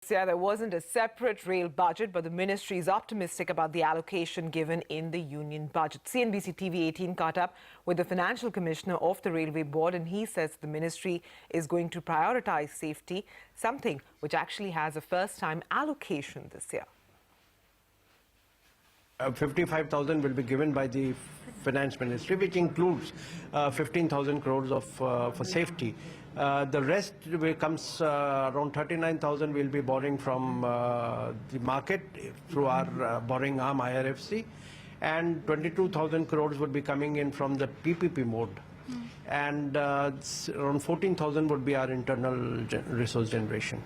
this year, there wasn't a separate rail budget, but the ministry is optimistic about the allocation given in the union budget. CNBC TV 18 caught up with the financial commissioner of the Railway Board, and he says the ministry is going to prioritize safety, something which actually has a first-time allocation this year. 55,000 will be given by the finance ministry, which includes 15,000 crores of for safety. The rest comes around 39,000 will be borrowing from the market through our borrowing arm IRFC, and 22,000 crores would be coming in from the PPP mode, and around 14,000 would be our internal resource generation.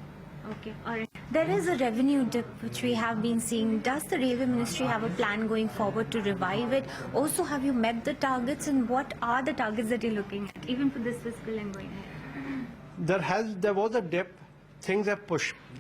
Okay, all right. There is a revenue dip which we have been seeing. Does the Railway Ministry have a plan going forward to revive it? Also, have you met the targets, and what are the targets that you're looking at, even for this fiscal and going ahead? There was a dip. Things have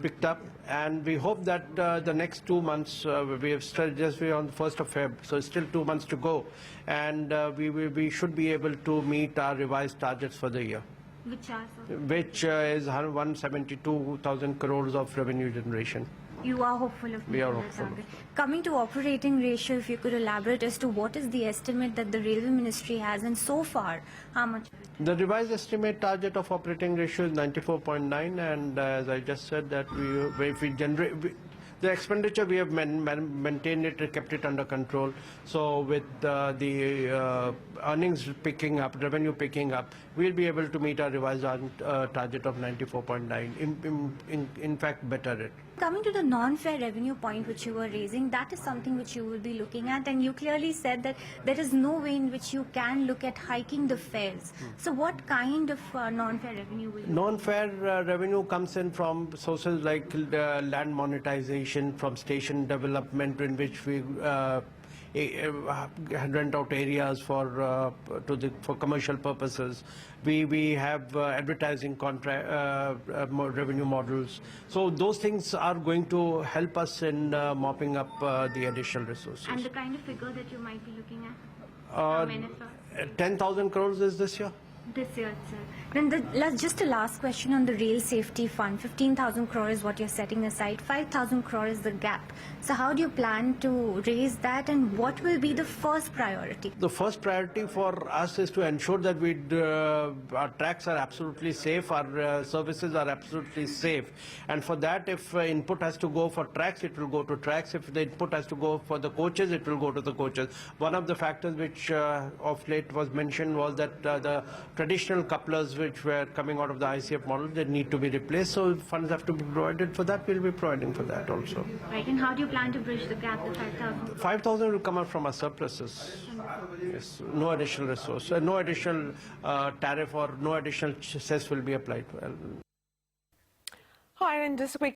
picked up, and we hope that the next 2 months, we have started just on the 1st of February, so still 2 months to go, and we should be able to meet our revised targets for the year. Which are, sir? Which is 172,000 crores of revenue generation. You are hopeful of We are meeting the hopeful. target. Coming to operating ratio, if you could elaborate as to what is the estimate that the Railway Ministry has, and so far, how much of it? The revised estimate target of operating ratio is 94.9, and as I just said, that if we generate the expenditure, we have maintained it, kept it under control. So with the earnings picking up, revenue picking up, we'll be able to meet our revised target of 94.9. In fact, better it. Coming to the non-fare revenue point which you were raising, that is something which you will be looking at, and you clearly said that there is no way in which you can look at hiking the fares. So what kind of non-fare revenue will you? Non-fare revenue comes in from sources like land monetization, from station development, in which we rent out areas for commercial purposes. We have advertising contract revenue models. So those things are going to help us in mopping up the additional resources. And the kind of figure that you might be looking at? 10,000 crores is this year. This year itself. Then just a last question on the rail safety fund. 15,000 crore is what you're setting aside. 5,000 crore is the gap. So how do you plan to raise that, and what will be the first priority? The first priority for us is to ensure that our tracks are absolutely safe, our services are absolutely safe. And for that, if input has to go for tracks, it will go to tracks. If the input has to go for the coaches, it will go to the coaches. One of the factors which of late was mentioned was that the traditional couplers which were coming out of the ICF model, they need to be replaced. So funds have to be provided for that. We'll be providing for that also. Right, and how do you plan to bridge the gap, the 5,000? 5,000 will come out from our surpluses. Yes, no additional resource, no additional tariff or no additional cess will be applied. Hi, and just a quick